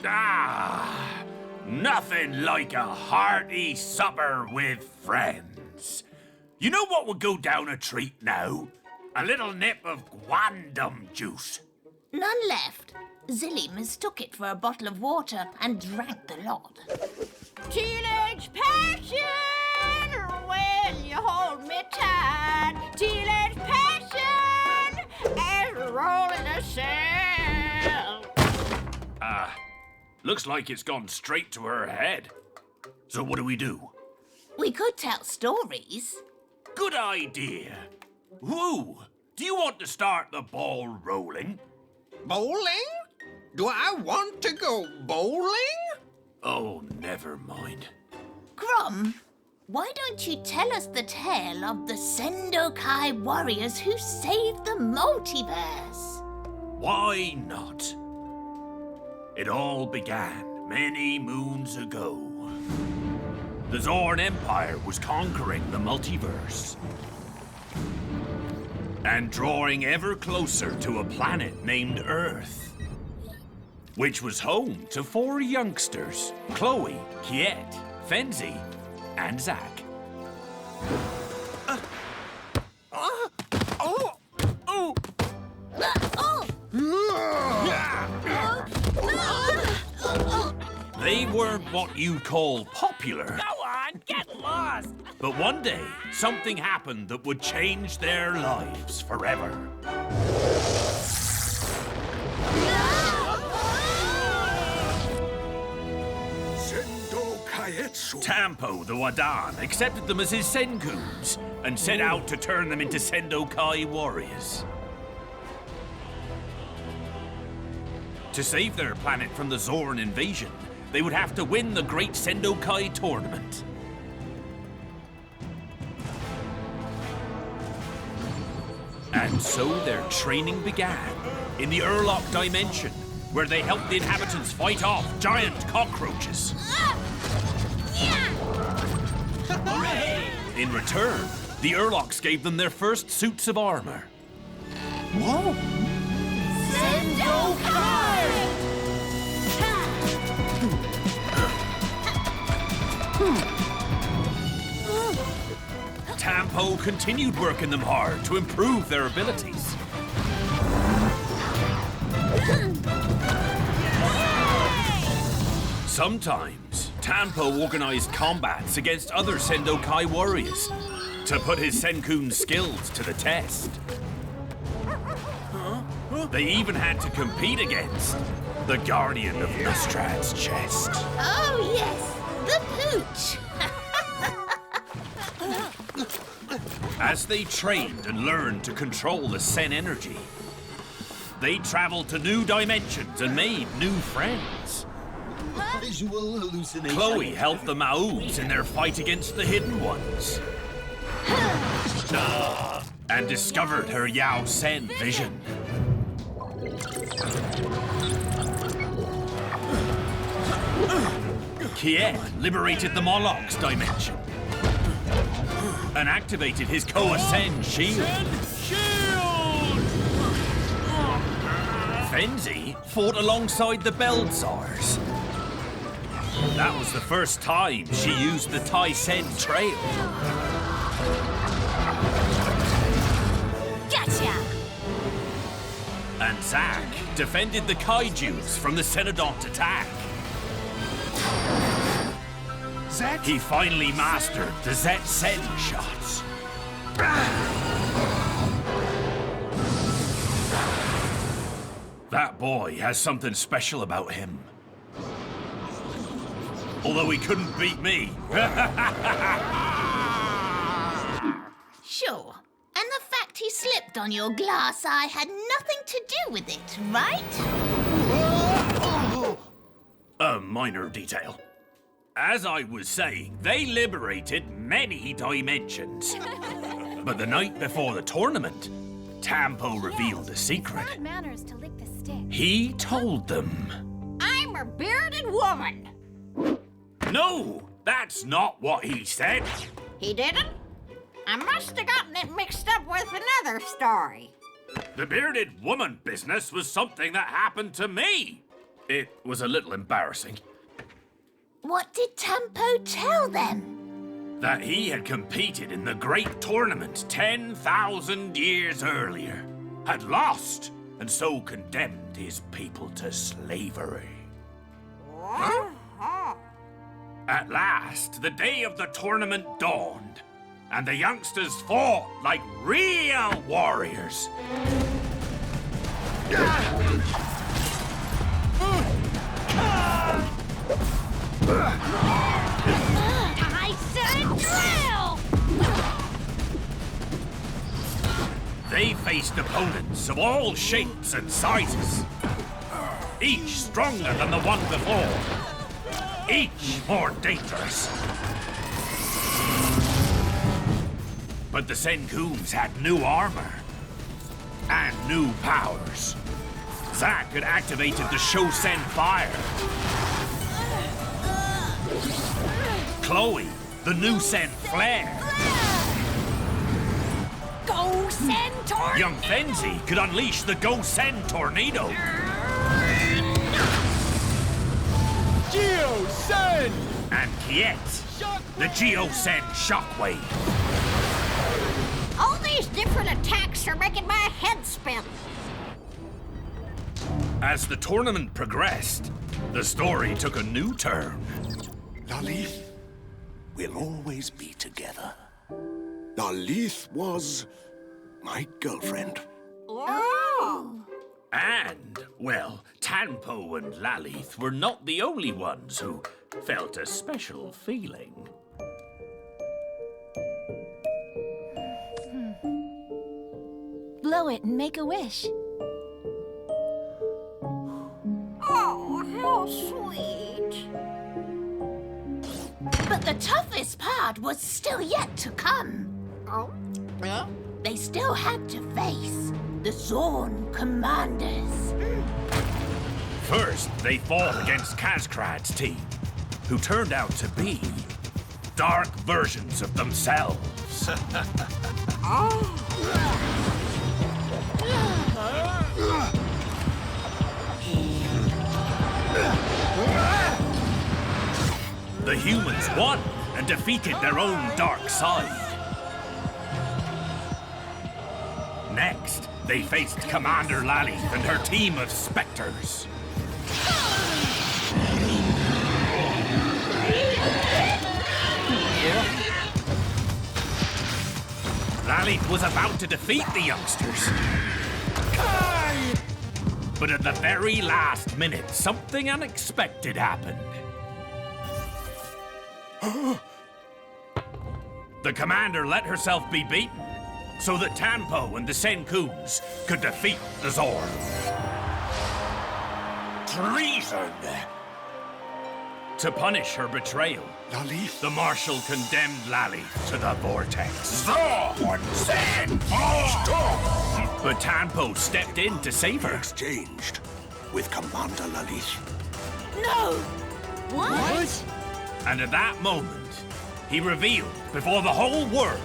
Ah, nothing like a hearty supper with friends. You know what would go down a treat now? A little nip of guandum juice. None left. Zilly mistook it for a bottle of water and drank the lot. Teenage passion, will you hold me tight? Teenage passion, as we roll in the cell. Looks like it's gone straight to her head. So what do we do? We could tell stories. Good idea. Woo! Do you want to start the ball rolling? Bowling? Do I want to go bowling? Oh, never mind. Grum, why don't you tell us the tale of the Sendokai warriors who saved the multiverse? Why not? It all began many moons ago. The Zorn Empire was conquering the multiverse and drawing ever closer to a planet named Earth, which was home to 4 youngsters, Cloe, Kiet, Fenzy, and Zack. They weren't what you'd call popular. Go on, get lost! But one day, something happened that would change their lives forever. Tampo, the Wadan, accepted them as his Senkuns and set out to turn them into Sendokai warriors. To save their planet from the Zorn invasion, they would have to win the Great Sendokai Tournament. And so their training began in the Urlock dimension, where they helped the inhabitants fight off giant cockroaches. In return, the Urlocks gave them their first suits of armor. Whoa! Sendokai! Tampo continued working them hard to improve their abilities. Sometimes, Tampo organized combats against other Sendokai warriors to put his Senkun's skills to the test. They even had to compete against the Guardian of Nostrad's chest. Oh, yes, the pooch. As they trained and learned to control the Sen energy, they traveled to new dimensions and made new friends. Visual hallucination. Chloe helped the Maus in their fight against the Hidden Ones. And discovered her Yao Sen vision. Kiet liberated the Moloch's dimension and activated his Koa Sen shield. Fenzy fought alongside the Belzars. That was the first time she used the Tai Sen trail. Gotcha! And Zack defended the Kaijus from the Senodont attack. Zet? He finally mastered the Zet Sen shots. That boy has something special about him. Although he couldn't beat me. Sure. And the fact he slipped on your glass eye had nothing to do with it, right? A minor detail. As I was saying, they liberated many dimensions. But the night before the tournament, Tampo revealed a secret. Bad manners to lick the stick. He told them. I'm a bearded woman. No, that's not what he said. He didn't? I must have gotten it mixed up with another story. The bearded woman business was something that happened to me. It was a little embarrassing. What did Tampo tell them? That he had competed in the great tournament 10,000 years earlier, had lost, and so condemned his people to slavery. At last, the day of the tournament dawned, and the youngsters fought like real warriors. I said drill! They faced opponents of all shapes and sizes, each stronger than the one before, each more dangerous. But the Sengoons had new armor and new powers. Zack had activated the Shosen fire. Chloe, the new Sen flare. Go Sen Tornado! Young Fenzy could unleash the Go-Sen tornado. Geo-Sen! And Kiet, the Geo-Sen shockwave. All these different attacks are making my head spin. As the tournament progressed, the story took a new turn. Lalith, we'll always be together. Lalith was my girlfriend. Oh! And, well, Tanpo and Lalith were not the only ones who felt a special feeling. Blow it and make a wish. Oh, how sweet. But the toughest part was still yet to come. Oh? Yeah? They still had to face the Zorn commanders. First, they fought against Kazkrad's team, who turned out to be dark versions of themselves. The humans won and defeated their own dark side. Next, they faced Commander Lalith and her team of specters. Lalith was about to defeat the youngsters. But at the very last minute, something unexpected happened. The commander let herself be beaten so that Tanpo and the Sengoons could defeat the Zorn. Treason! To punish her betrayal, Lalith? the marshal condemned Lalith to the vortex. Zorn! Stop! But Tanpo stepped in to save her. Exchanged with Commander Lalith. No! What? And at that moment, he revealed before the whole world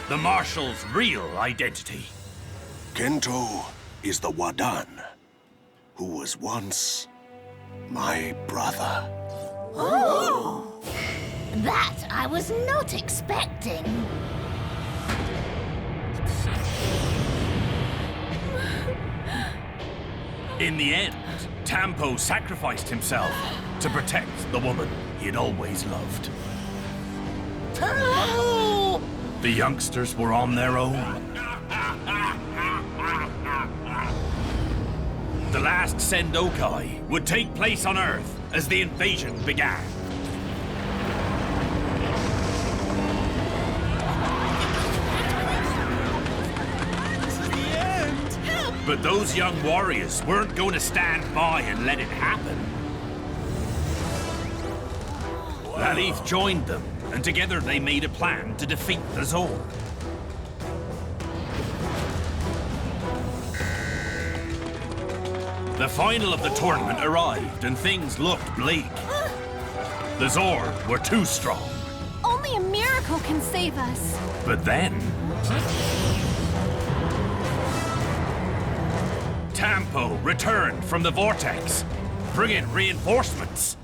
the marshal's real identity. Kento is the Wadan, who was once my brother. Oh! That I was not expecting. In the end, Tanpo sacrificed himself to protect the woman he had always loved. Oh! The youngsters were on their own. The last Sendokai would take place on Earth as the invasion began. But those young warriors weren't going to stand by and let it happen. Lalith joined them, and together they made a plan to defeat the Zorn. The final of the tournament arrived, and things looked bleak. The Zorn were too strong. Only a miracle can save us. But then... Tampo returned from the vortex, bringing reinforcements.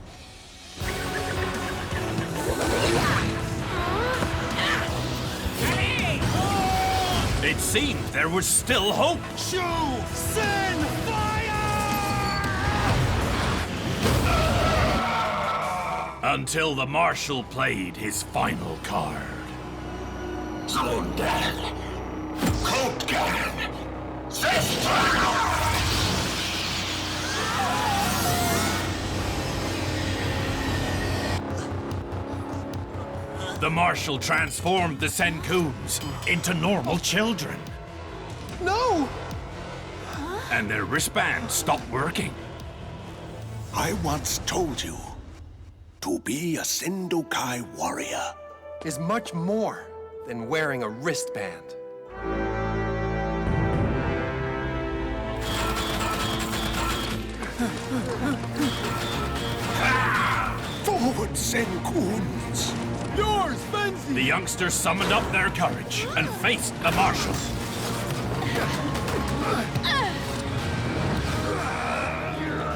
It seemed there was still hope. Send Until the Marshal played his final card. Zorn, Kotoc, The Marshal transformed the Senkoons into normal children. No! And their wristbands stopped working. I once told you, to be a Sendokai warrior is much more than wearing a wristband. Forward, Senkoons! Yours, Fenzy! The youngsters summoned up their courage and faced the Marshal.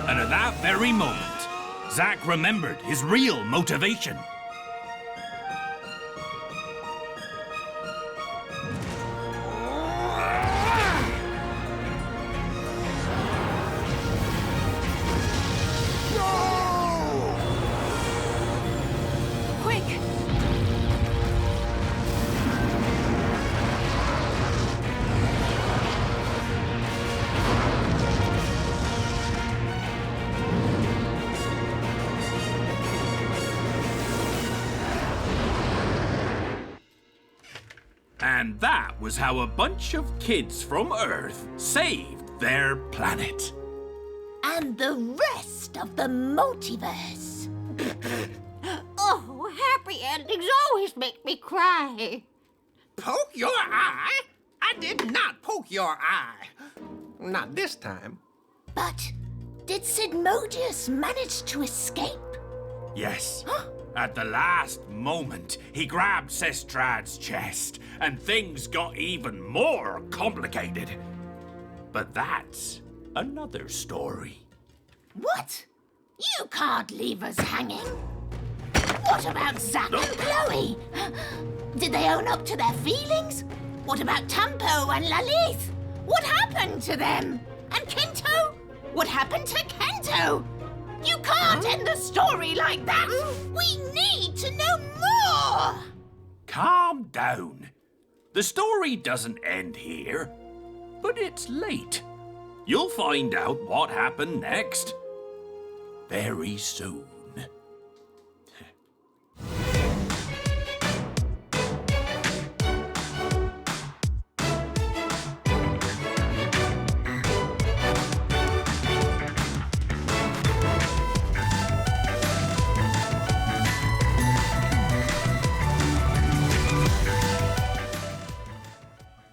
And at that very moment, Zack remembered his real motivation. Quick! And that was how a bunch of kids from Earth saved their planet. And the rest of the multiverse. Oh, happy endings always make me cry. Poke your eye? I did not poke your eye. Not this time. But did Sidmodius manage to escape? Yes. At the last moment, he grabbed Sestrad's chest, and things got even more complicated. But that's another story. What? You can't leave us hanging. What about Zack and Chloe? Did they own up to their feelings? What about Tampo and Lalith? What happened to them? And Kento? What happened to Kento? You can't end the story like that! We need to know more! Calm down. The story doesn't end here, but it's late. You'll find out what happened next very soon.